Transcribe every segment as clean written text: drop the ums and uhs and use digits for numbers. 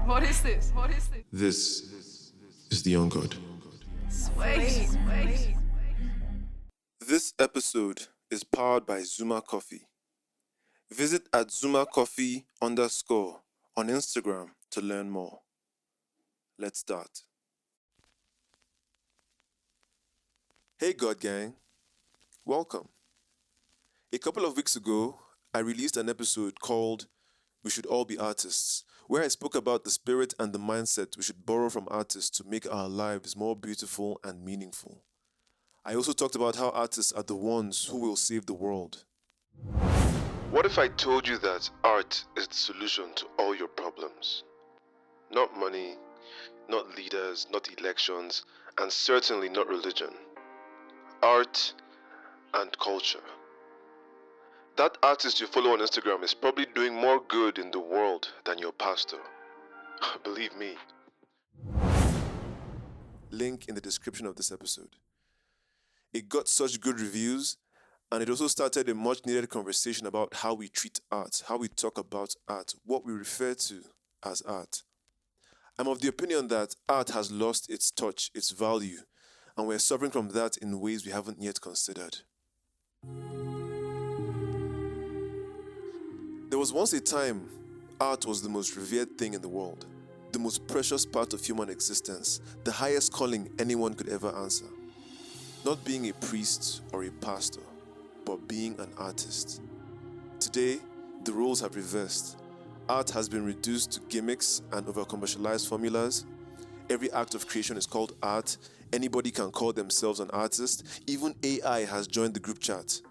What is this? What is this? This is the On God. Wait. This episode is powered by Zuma Coffee. Visit at ZumaCoffee_ on Instagram to learn more. Let's start. Hey God Gang, welcome. A couple of weeks ago, I released an episode called We Should All Be Artists, where I spoke about the spirit and the mindset we should borrow from artists to make our lives more beautiful and meaningful. I also talked about how artists are the ones who will save the world. What if I told you that art is the solution to all your problems? Not money, not leaders, not elections, and certainly not religion. Art and culture. That artist you follow on Instagram is probably doing more good in the world than your pastor. Believe me. Link in the description of this episode. It got such good reviews, and it also started a much needed conversation about how we treat art, how we talk about art, what we refer to as art. I'm of the opinion that art has lost its touch, its value, and we're suffering from that in ways we haven't yet considered. There was once a time art was the most revered thing in the world, the most precious part of human existence, the highest calling anyone could ever answer. Not being a priest or a pastor, but being an artist. Today, the roles have reversed. Art has been reduced to gimmicks and over-commercialized formulas. Every act of creation is called art. Anybody can call themselves an artist. Even AI has joined the group chat.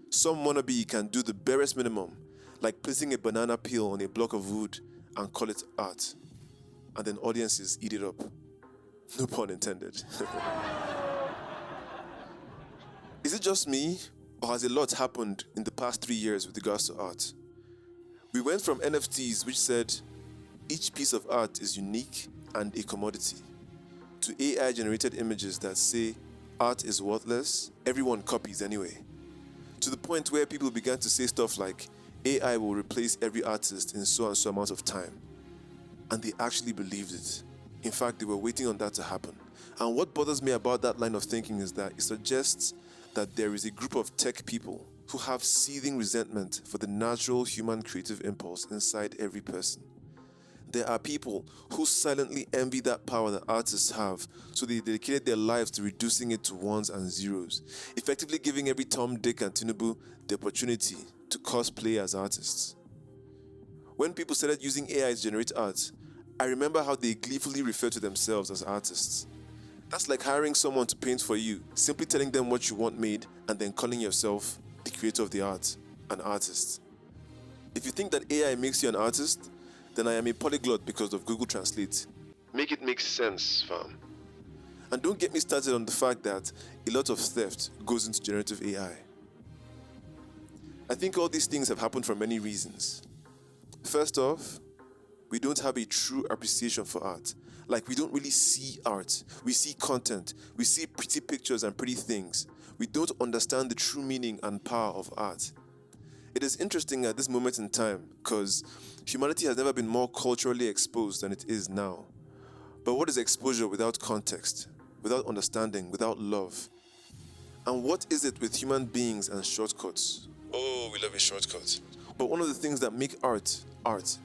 Some wannabe can do the barest minimum, like placing a banana peel on a block of wood and call it art. And then audiences eat it up. No pun intended. Is it just me, or has a lot happened in the past 3 years with regards to art? We went from NFTs, which said each piece of art is unique and a commodity, to AI-generated images that say art is worthless, everyone copies anyway. To the point where people began to say stuff like AI will replace every artist in so and so amount of time. And they actually believed it. In fact, they were waiting on that to happen. And what bothers me about that line of thinking is that it suggests that there is a group of tech people who have seething resentment for the natural human creative impulse inside every person. There are people who silently envy that power that artists have, so they dedicated their lives to reducing it to ones and zeros, effectively giving every Tom, Dick, and Tinubu the opportunity to cosplay as artists. When people started using AI to generate art, I remember how they gleefully refer to themselves as artists. That's like hiring someone to paint for you, simply telling them what you want made and then calling yourself the creator of the art, an artist. If you think that AI makes you an artist, then I am a polyglot because of Google Translate. Make it make sense, fam. And don't get me started on the fact that a lot of theft goes into generative AI. I think all these things have happened for many reasons. First off, we don't have a true appreciation for art. Like, we don't really see art. We see content. We see pretty pictures and pretty things. We don't understand the true meaning and power of art. It is interesting at this moment in time because humanity has never been more culturally exposed than it is now. But what is exposure without context, without understanding, without love? And what is it with human beings and shortcuts? Oh, we love a shortcut. But one of the things that make art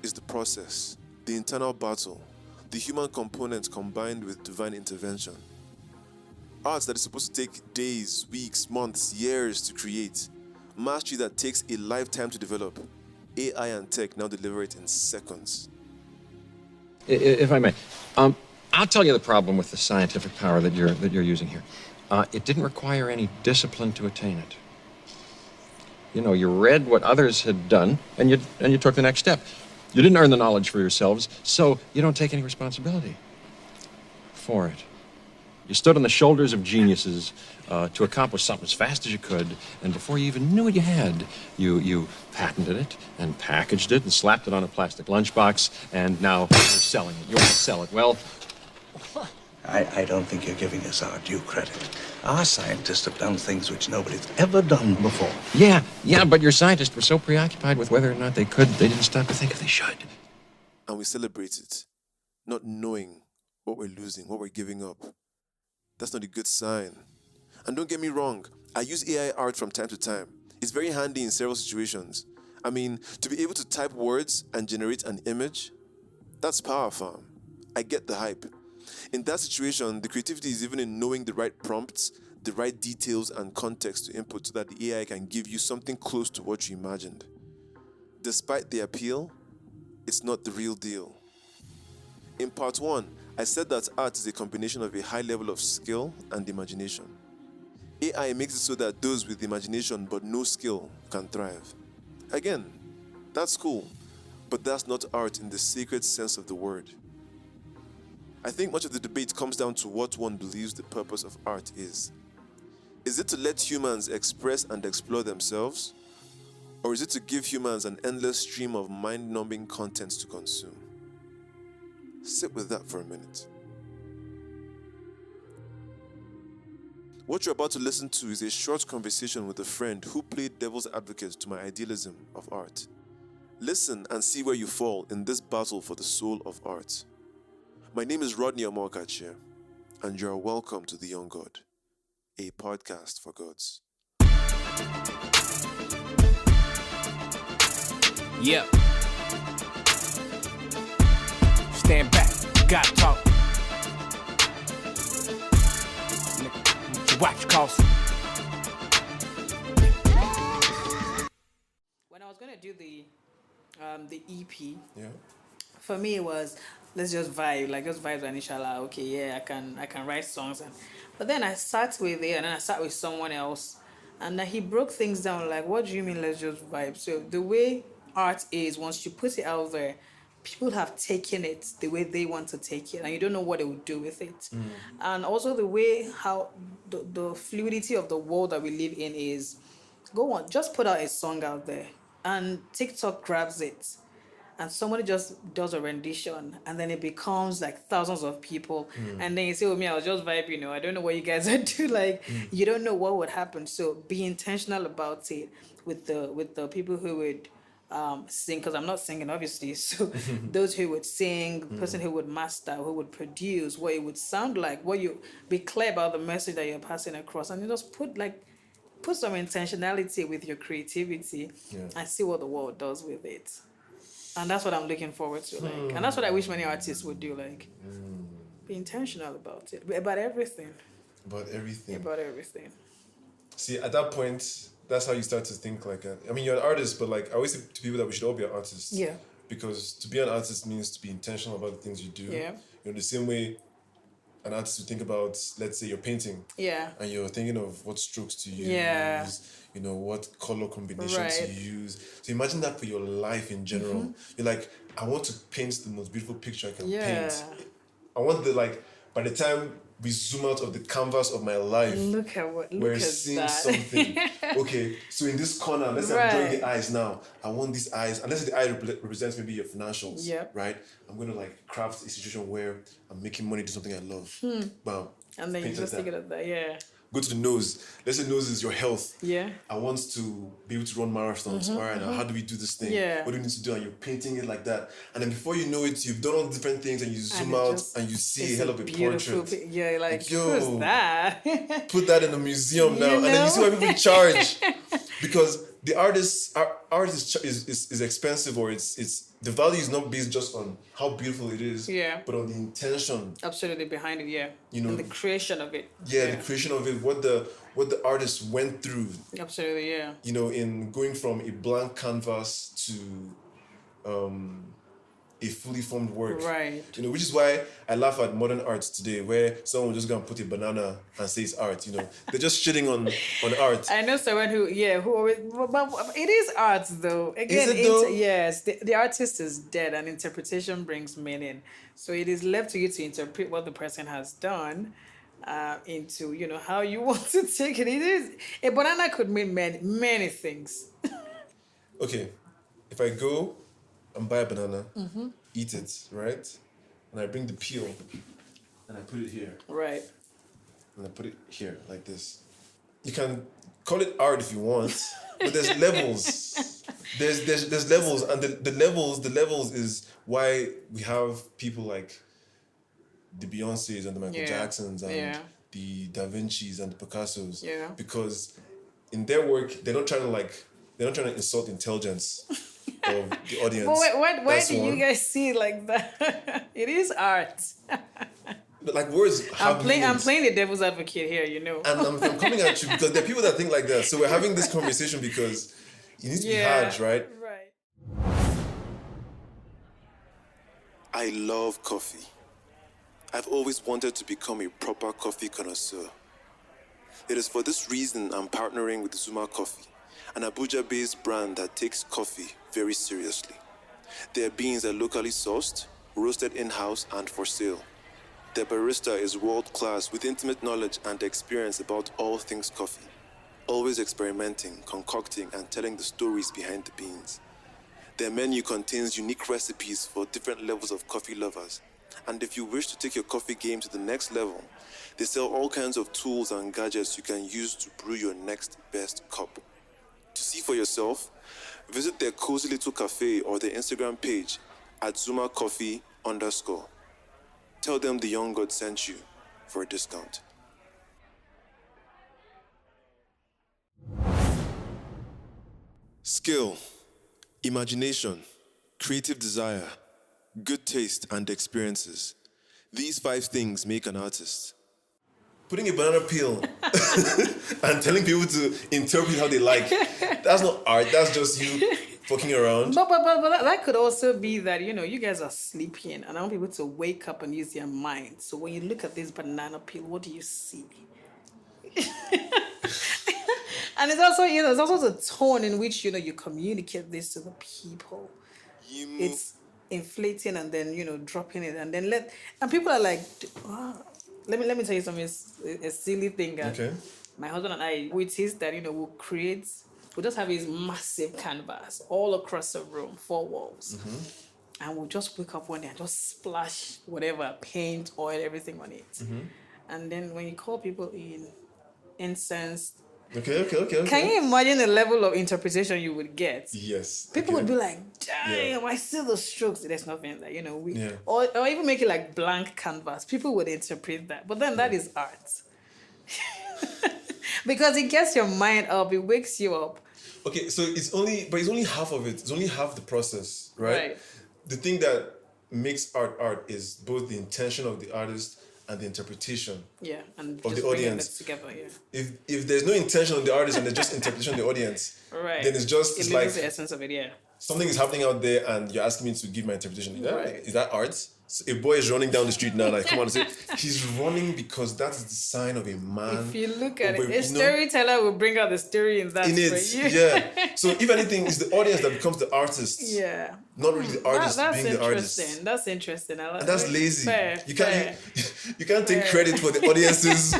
is the process, the internal battle, the human component combined with divine intervention. Art that is supposed to take days, weeks, months, years to create. Mastery that takes a lifetime to develop. AI and tech now deliver it in seconds. If I may, I'll tell you the problem with the scientific power that you're using here. It didn't require any discipline to attain it. You know, you read what others had done, and you took the next step. You didn't earn the knowledge for yourselves, so you don't take any responsibility for it. You stood on the shoulders of geniuses to accomplish something as fast as you could, and before you even knew what you had, you patented it and packaged it and slapped it on a plastic lunchbox, and now you're selling it. You want to sell it. Well, I don't think you're giving us our due credit. Our scientists have done things which nobody's ever done before. Yeah, but your scientists were so preoccupied with whether or not they could, they didn't stop to think if they should. And we celebrate it, not knowing what we're losing, what we're giving up. That's not a good sign. And don't get me wrong, I use AI art from time to time. It's very handy in several situations. I mean, to be able to type words and generate an image, that's powerful. I get the hype. In that situation, the creativity is even in knowing the right prompts, the right details and context to input so that the AI can give you something close to what you imagined. Despite the appeal, it's not the real deal. In part 1, I said that art is a combination of a high level of skill and imagination. AI makes it so that those with imagination but no skill can thrive. Again, that's cool, but that's not art in the sacred sense of the word. I think much of the debate comes down to what one believes the purpose of art is. Is it to let humans express and explore themselves? Or is it to give humans an endless stream of mind-numbing content to consume? Sit with that for a minute. What you're about to listen to is a short conversation with a friend who played devil's advocate to my idealism of art. Listen and see where you fall in this battle for the soul of art. My name is Rodney Omokachia, and you are welcome to The Young God, a podcast for gods. Yeah. Stand back, gotta talk. Watch cost. When I was gonna do the EP, Yeah. for me it was let's just vibe, like just vibes and inshallah. Okay, yeah, I can write songs but then I sat with it and then I sat with someone else and then he broke things down like what do you mean let's just vibe? So the way art is once you put it out there, people have taken it the way they want to take it and you don't know what they will do with it. And also the way how the fluidity of the world that we live in is go on, just put out a song out there and TikTok grabs it and somebody just does a rendition and then it becomes like thousands of people and then you say, oh me, I was just vibing, I don't know what you guys are doing. Like you don't know what would happen. So be intentional about it with the people who would sing, because I'm not singing obviously. So those who would sing, the person who would master, who would produce, what it would sound like, what you be clear about the message that you're passing across, and you just put some intentionality with your creativity and see what the world does with it. And that's what I'm looking forward to, like, and that's what I wish many artists would do, like, be intentional about it, about everything. About everything. About everything. See, at that point, that's how you start to think like I mean, you're an artist, but like I always say to people that we should all be an artist. Yeah. Because to be an artist means to be intentional about the things you do. Yeah. The same way an artist would think about, let's say, you're painting. Yeah. And you're thinking of what strokes to use. Yeah. What color combinations Right. to use. So imagine that for your life in general. You're like, I want to paint the most beautiful picture I can paint. I want by the time we zoom out of the canvas of my life, we're seeing something. Okay, so in this corner, let's say I'm drawing the eyes now. I want these eyes, unless the eye represents maybe your financials, right? I'm going to craft a situation where I'm making money do something I love. Bam. And then you just think of that, yeah. Go to the nose. Let's say nose is your health. Yeah. I want to be able to run marathons. All right, now how do we do this thing? Yeah. What do we need to do? And you're painting it like that. And then before you know it, you've done all the different things and you zoom out and you see a hell of a portrait. Yeah, like yo, who's that? Put that in a museum now. And then you see what people charge. Because the art is expensive, or it's the value is not based just on how beautiful it is, but on the intention. Absolutely, behind it, yeah. And the creation of it. Yeah, the creation of it, what the artist went through. Absolutely, yeah. In going from a blank canvas to a fully formed work. Right. Which is why I laugh at modern art today, where someone will just go and put a banana and say it's art. They're just shitting on art. I know someone who always, but it is art though. Again, is it though? Yes, the artist is dead and interpretation brings meaning. So it is left to you to interpret what the person has done into, how you want to take it. It is, a banana could mean many things. Okay, if I go and buy a banana, eat it, right? And I bring the peel. and I put it here, Right. and I put it here like this. You can call it art if you want, but there's levels. There's levels, and the levels is why we have people like the Beyoncés and the Michael Jacksons and the Da Vinci's and the Picassos. Yeah. Because in their work, they're not trying to insult the intelligence of the audience. But why That's do you one. guys see it like that? It is art. But like words have I'm meanings. playing the devil's advocate here, you know. And I'm coming at you because there are people that think like that. So we're having this conversation because it needs to be hard, right? Right. I love coffee. I've always wanted to become a proper coffee connoisseur. It is for this reason I'm partnering with Zuma Coffee, an Abuja-based brand that takes coffee very seriously. Their beans are locally sourced, roasted in-house, and for sale. Their barista is world-class with intimate knowledge and experience about all things coffee, always experimenting, concocting, and telling the stories behind the beans. Their menu contains unique recipes for different levels of coffee lovers. And if you wish to take your coffee game to the next level, they sell all kinds of tools and gadgets you can use to brew your next best cup. To see for yourself, visit their cozy little cafe or their Instagram page at ZumaCoffee_. Tell them the young god sent you for a discount. Skill, imagination, creative desire, good taste, and experiences. These 5 things make an artist. Putting a banana peel and telling people to interpret how they like, that's not art, that's just you fucking around. But that could also be that, you know, you guys are sleeping and I want people to wake up and use their mind. So when you look at this banana peel, what do you see? And it's also, you know, it's also the tone in which, you know, you communicate this to the people. It's inflating and then, you know, dropping it and then and people are like, oh. Let me tell you something. It's a silly thing. Okay. My husband and I, we tease that, you know, we'll just have this massive canvas all across the room, 4 walls. Mm-hmm. And we'll just wake up one day and just splash whatever, paint, oil, everything on it. Mm-hmm. And then when you call people in, incense. Okay. Can you imagine the level of interpretation you would get? Yes. People would be like, damn, I see the strokes. There's nothing that, you know, Yeah. or even make it like blank canvas. People would interpret that. But then that is art. Because it gets your mind up, it wakes you up. Okay, so it's only half of it. It's only half the process, right? The thing that makes art is both the intention of the artist and the interpretation and of just the audience. Together, If there's no intention of the artist and there's just interpretation of the audience, then it's just it like loses the essence of it. Something is happening out there and you're asking me to give my interpretation. Is that art? So a boy is running down the street now, like, come on and say, he's running because that's the sign of a man. If you look at it, a storyteller will bring out the story in that for you. Yeah. So if anything, it's the audience that becomes the artist. Yeah. Not really the artist That's being the artist. That's interesting. I like And that's lazy. Fair, you can't take credit for the audience's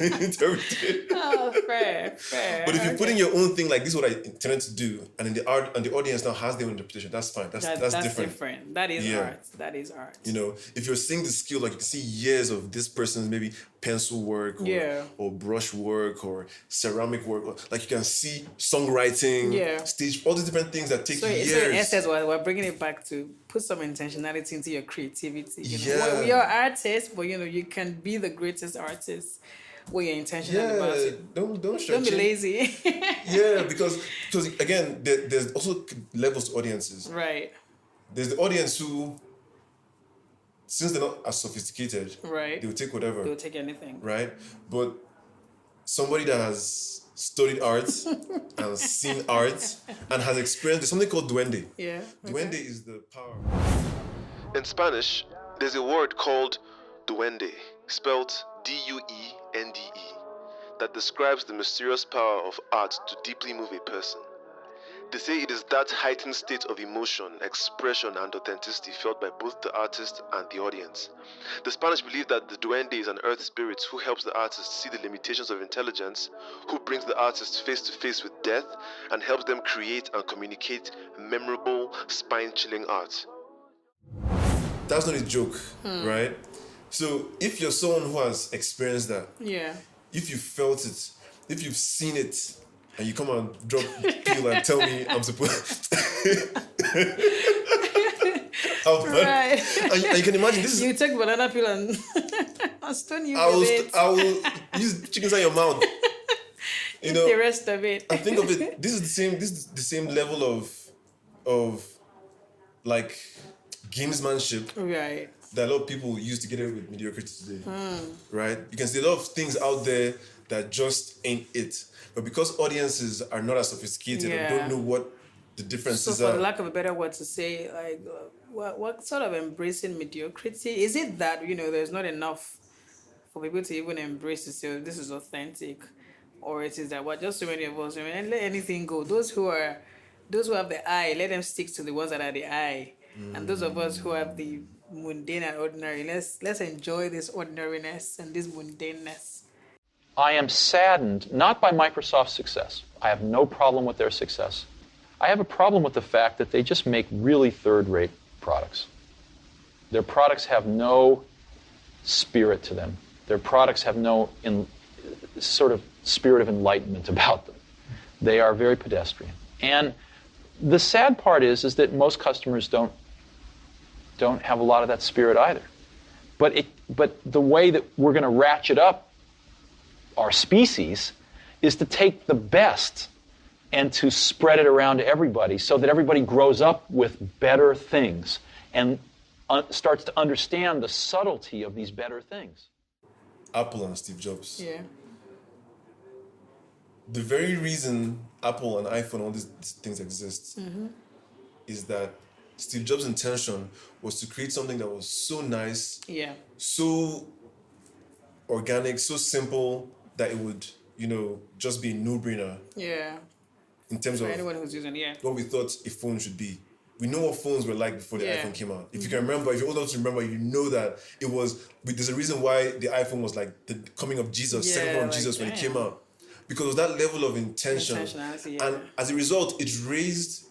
interpretation. Oh, fair. But if you put in your own thing, like this is what I intended to do, and in the art and the audience now has their own interpretation, that's fine. That's different. That is art. That is art. You know, if you're seeing the skill, like you can see years of this person's maybe pencil work or brush work or ceramic work, or, like you can see songwriting, stage, all these different things that take years. So in essence, we're bringing it back to put some intentionality into your creativity. You know? You're artists, but you know you can be the greatest artist when you're intentional about it. Don't be lazy. because again, there's also levels to audiences. Right. There's the audience who, since they're not as sophisticated, they will take whatever. They will take anything. Right? But somebody that has studied art and seen art and has experienced, there's something called duende. Yeah. Duende is the power. In Spanish, there's a word called duende, spelled Duende, that describes the mysterious power of art to deeply move a person. They say it is that heightened state of emotion, expression, and authenticity felt by both the artist and the audience. The Spanish believe that the duende is an earth spirit who helps the artist see the limitations of intelligence, who brings the artist face to face with death, and helps them create and communicate memorable, spine-chilling art. That's not a joke, right? So if you're someone who has experienced that, Yeah. if you felt it, if you've seen it, and you come and drop pill and tell me I'm supposed Right. and you can imagine this is You take banana peel and I'll stone you I with will it. I will use chicken inside your mouth. You Eat know, the rest of it. and think of it, this is the same level of like gamesmanship Right. that a lot of people use to get away with mediocrity today. Right? You can see a lot of things out there that just ain't it. But because audiences are not as sophisticated and Yeah. don't know what the So differences for are. lack of a better word to say, like, what sort of embracing mediocrity? Is it that, there's not enough for people to even embrace to say, "Oh, this is authentic," or it is that, just so many of us, let anything go. Those who have the eye, let them stick to the ones that are the eye. And those of us who have the mundane and ordinary, let's enjoy this ordinariness and this mundaneness. I am saddened not by Microsoft's success. I have no problem with their success. I have a problem with the fact that they just make really third-rate products. Their products have no spirit to them. Their products have no sort of spirit of enlightenment about them. They are very pedestrian. And the sad part is that most customers don't have a lot of that spirit either. But the way that we're going to ratchet up our species is to take the best and to spread it around to everybody so that everybody grows up with better things and starts to understand the subtlety of these better things. Apple and Steve Jobs. Yeah. The very reason Apple and iPhone, all these things exist, is that Steve Jobs' intention was to create something that was so nice, Yeah. so organic, so simple that it would, just be a no-brainer Yeah. in terms For of anyone who's using, yeah. what we thought a phone should be. We know what phones were like before the Yeah. iPhone came out. If you can remember, if you're old enough to remember, you know that it was. There's a reason why the iPhone was like the coming of Jesus, second Yeah, coming of like, Jesus when it damn. came out, because of that level of intention. Intentionality, yeah. And as a result, it raised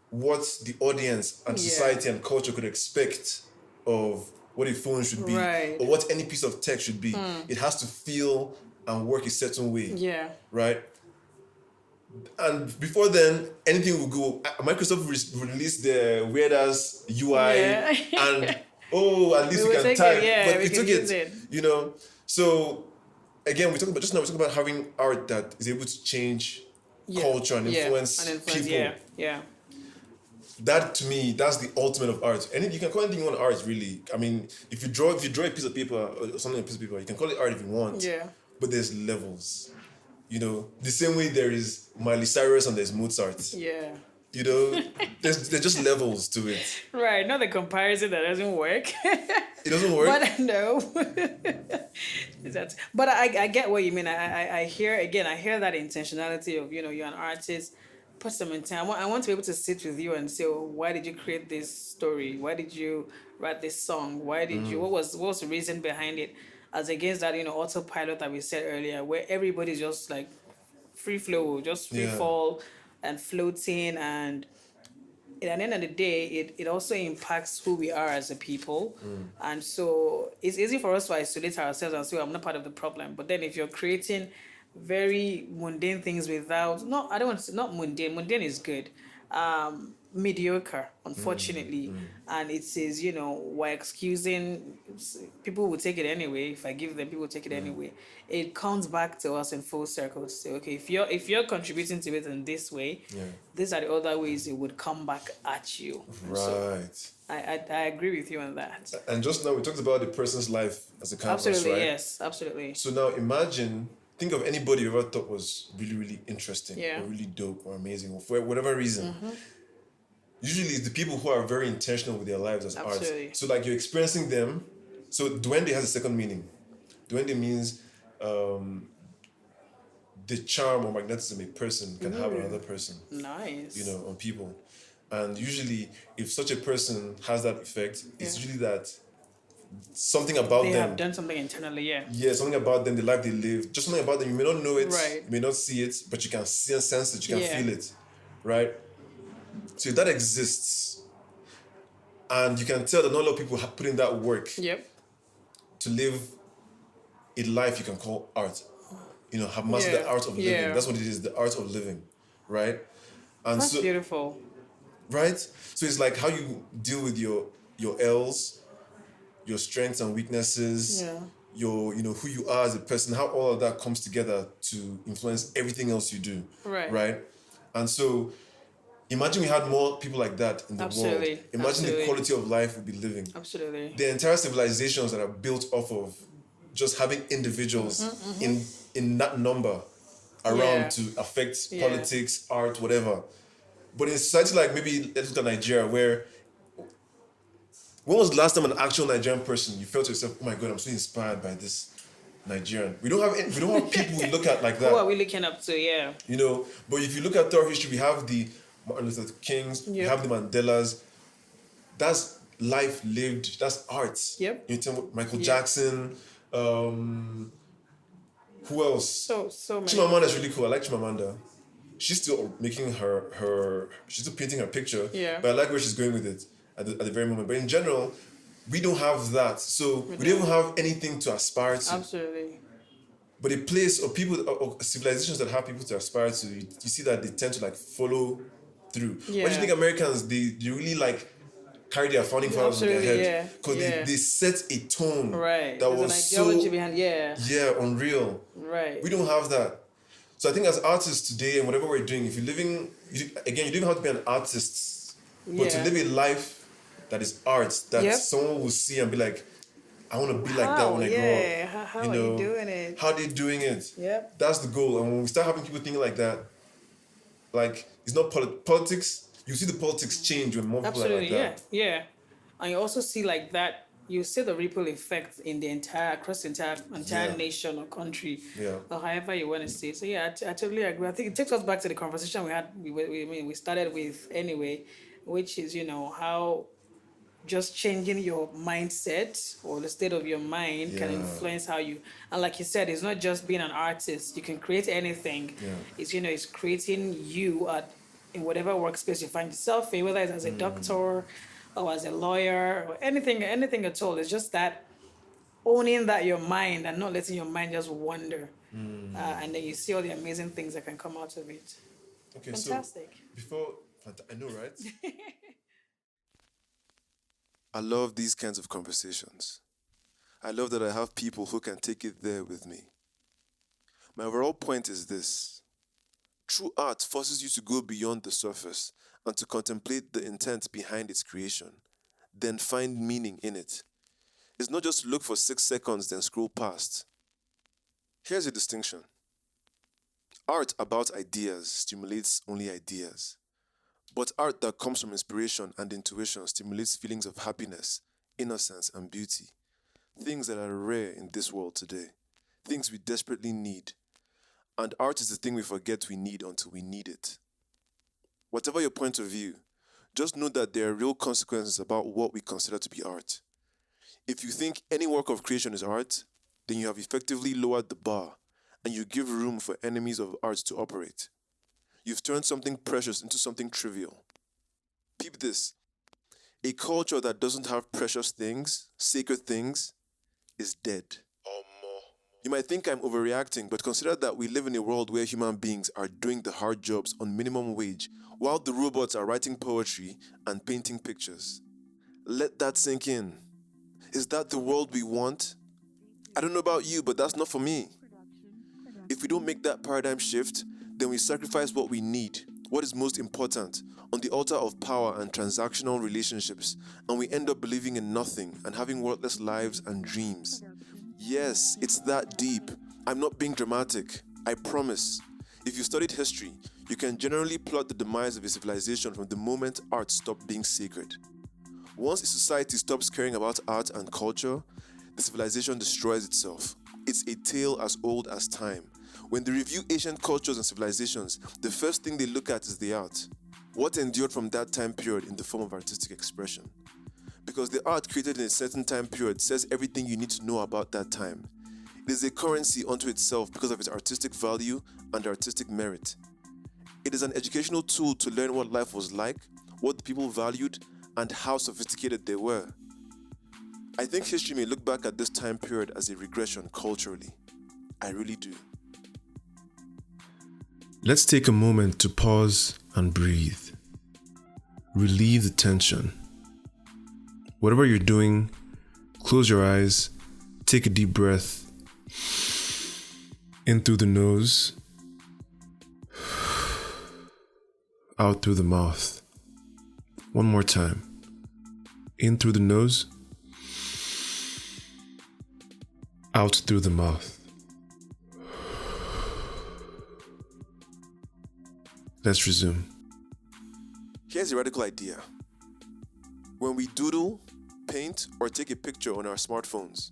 what the audience and Yeah. society and culture could expect of what a phone should be, Right. or what any piece of tech should be. It has to feel and work a certain way, Yeah. right? And before then, anything would go. Microsoft released their weird ass UI, Yeah. and at least We we will can take it, type. yeah, But we we can took use it, it. So again, we talked about having art that is able to change culture and influence people. Yeah. That to me, that's the ultimate of art. And you can call anything you want art, really. I mean, if you draw a piece of paper or something on a piece of paper, you can call it art if you want. Yeah. But there's levels. The same way there is Miley Cyrus and there's Mozart. Yeah. There's just levels to it. Right. Not the comparison that doesn't work. It doesn't work. But no. But I get what you mean. I hear that intentionality of, you're an artist. Put some in time. I want to be able to sit with you and say, why did you create this story? Why did you write this song? Why did you? What was the reason behind it? As against that, autopilot that we said earlier, where everybody's just like free flow, just free fall and floating, and at the end of the day, it also impacts who we are as a people. And so it's easy for us to isolate ourselves and say, I'm not part of the problem. But then if you're creating very mundane things not mundane is good, mediocre, unfortunately. And it says, we're excusing, people will take it anyway. If I give them, people will take it anyway. It comes back to us in full circle to say, okay, if you're contributing to it in this way, these are the other ways it would come back at you. Right. So I agree with you on that. And just now we talked about the person's life as a canvas, Absolutely, right? yes, absolutely. So now think of anybody you ever thought was really, really interesting, Yeah. or really dope, or amazing, or for whatever reason. Usually it's the people who are very intentional with their lives as Absolutely. artists. So like you're experiencing them. So duende has a second meaning. Duende means the charm or magnetism a person can have on another person, Nice. on people. And usually if such a person has that effect, it's usually that something about They them. have done something internally, yeah. Yeah, something about them, the life they live, just something about them. You may not know it, Right. you may not see it, but you can see and sense it, you can Yeah. feel it, right? So if that exists, and you can tell that not a lot of people have put in that work Yep. to live a life you can call art. Have mastered the art of living. Yeah. That's what it is, the art of living, right? And That's beautiful. right? So it's like how you deal with your L's, your strengths and weaknesses, Yeah. your who you are as a person, how all of that comes together to influence everything else you do. Right. Right? And so imagine we had more people like that in the Absolutely. world. Imagine the quality of life we'd be living. Absolutely. The entire civilizations that are built off of just having individuals in that number around to affect politics, art, whatever. But in a society like maybe let's look at Nigeria, where when was the last time an actual Nigerian person you felt to yourself, oh my God, I'm so inspired by this Nigerian? We don't have people we look at like that. Who are we looking up to? Yeah. But if you look at throughout history, we have the Martin Luther Kings, we have the Mandelas. That's life lived. That's art. Yep. Michael Jackson. Who else? So many. Chimamanda's really cool. I like Chimamanda. She's still making she's still painting her picture. Yeah. But I like where she's going with it at the very moment. But in general, we don't have that. So we don't even have anything to aspire to. Absolutely. But a place or people or civilizations that have people to aspire to, you see that they tend to follow through. Yeah. What do you think Americans, they really carry their founding fathers on their head? Because they set a tone right. that There's was an ideology behind, unreal. Right. We don't have that. So I think as artists today and whatever we're doing, if you're living, you don't even have to be an artist, but to live a life that is art, that someone will see and be like, I want to be like that when I grow up. How are you doing it? How are they doing it? Yep. That's the goal. And when we start having people thinking like that, it's not politics. You see the politics change when more people are like that. Yeah. And you also see that, you see the ripple effect in across the entire nation or country, or however you want to say. So I totally agree. I think it takes us back to the conversation we had. We started with anyway, which is how just changing your mindset or the state of your mind can influence how you. And like you said, it's not just being an artist. You can create anything. Yeah. It's creating you in whatever workspace you find yourself in, whether it's as a doctor or as a lawyer or anything at all. It's just that owning that your mind and not letting your mind just wander. And then you see all the amazing things that can come out of it. Okay, fantastic. So I know, right? I love these kinds of conversations. I love that I have people who can take it there with me. My overall point is this. True art forces you to go beyond the surface and to contemplate the intent behind its creation, then find meaning in it. It's not just to look for 6 seconds, then scroll past. Here's a distinction. Art about ideas stimulates only ideas. But art that comes from inspiration and intuition stimulates feelings of happiness, innocence, and beauty. Things that are rare in this world today. Things we desperately need. And art is the thing we forget we need until we need it. Whatever your point of view, just know that there are real consequences about what we consider to be art. If you think any work of creation is art, then you have effectively lowered the bar and you give room for enemies of art to operate. You've turned something precious into something trivial. Peep this. A culture that doesn't have precious things, sacred things, is dead. Or more. You might think I'm overreacting, but consider that we live in a world where human beings are doing the hard jobs on minimum wage, while the robots are writing poetry and painting pictures. Let that sink in. Is that the world we want? I don't know about you, but that's not for me. If we don't make that paradigm shift, then we sacrifice what we need, what is most important, on the altar of power and transactional relationships, and we end up believing in nothing and having worthless lives and dreams. Yes, it's that deep. I'm not being dramatic. I promise. If you studied history, you can generally plot the demise of a civilization from the moment art stopped being sacred. Once a society stops caring about art and culture, the civilization destroys itself. It's a tale as old as time. When they review ancient cultures and civilizations, the first thing they look at is the art. What endured from that time period in the form of artistic expression? Because the art created in a certain time period says everything you need to know about that time. It is a currency unto itself because of its artistic value and artistic merit. It is an educational tool to learn what life was like, what the people valued, and how sophisticated they were. I think history may look back at this time period as a regression culturally. I really do. Let's take a moment to pause and breathe. Relieve the tension. Whatever you're doing, close your eyes, take a deep breath. In through the nose, out through the mouth. One more time. In through the nose, out through the mouth. Let's resume. Here's a radical idea. When we doodle, paint, or take a picture on our smartphones,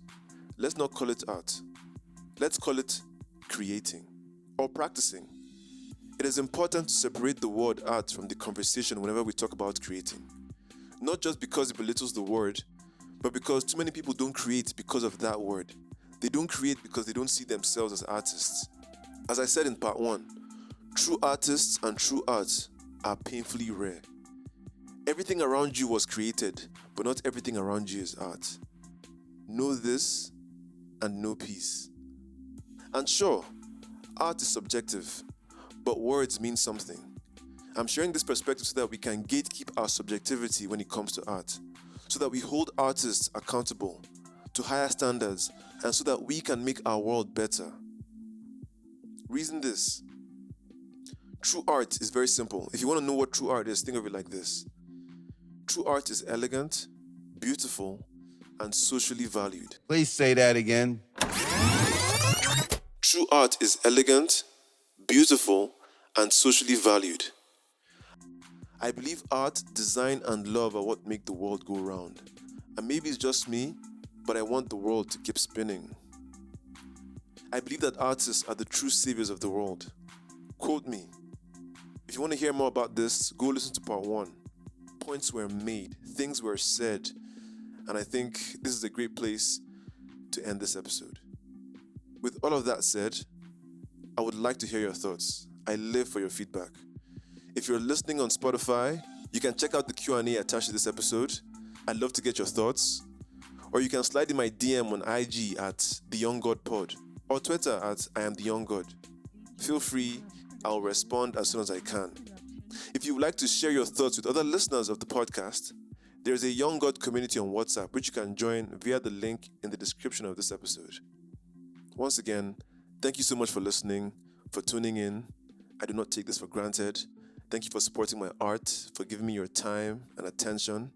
let's not call it art. Let's call it creating or practicing. It is important to separate the word art from the conversation whenever we talk about creating. Not just because it belittles the word, but because too many people don't create because of that word. They don't create because they don't see themselves as artists. As I said in part 1, true artists and true art are painfully rare. Everything around you was created, but not everything around you is art. Know this and know peace. And sure, art is subjective, but words mean something. I'm sharing this perspective so that we can gatekeep our subjectivity when it comes to art, so that we hold artists accountable to higher standards, and so that we can make our world better. Reason this. True art is very simple. If you want to know what true art is, think of it like this. True art is elegant, beautiful, and socially valued. Please say that again. True art is elegant, beautiful, and socially valued. I believe art, design, and love are what make the world go round. And maybe it's just me, but I want the world to keep spinning. I believe that artists are the true saviors of the world. Quote me. If you want to hear more about this, go listen to part 1. Points were made, things were said, and I think this is a great place to end this episode. With all of that said, I would like to hear your thoughts. I live for your feedback. If you're listening on Spotify, you can check out the Q&A attached to this episode. I'd love to get your thoughts. Or you can slide in my DM on IG at TheYoungGodPod or Twitter at IamTheYoungGod. Feel free, I'll respond as soon as I can. If you would like to share your thoughts with other listeners of the podcast, there's a Young God community on WhatsApp which you can join via the link in the description of this episode. Once again, thank you so much for listening, for tuning in. I do not take this for granted. Thank you for supporting my art, for giving me your time and attention.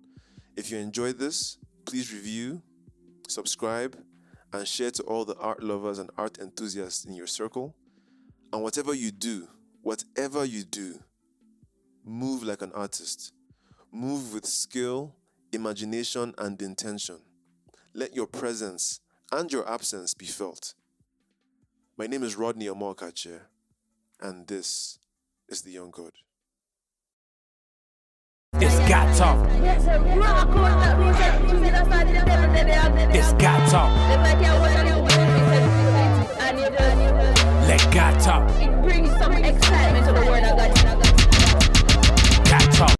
If you enjoyed this, please review, subscribe, and share to all the art lovers and art enthusiasts in your circle. And whatever you do, move like an artist. Move with skill, imagination, and intention. Let your presence and your absence be felt. My name is Rodney Omorkache, and this is The Young God. It's got talk. It's got talk.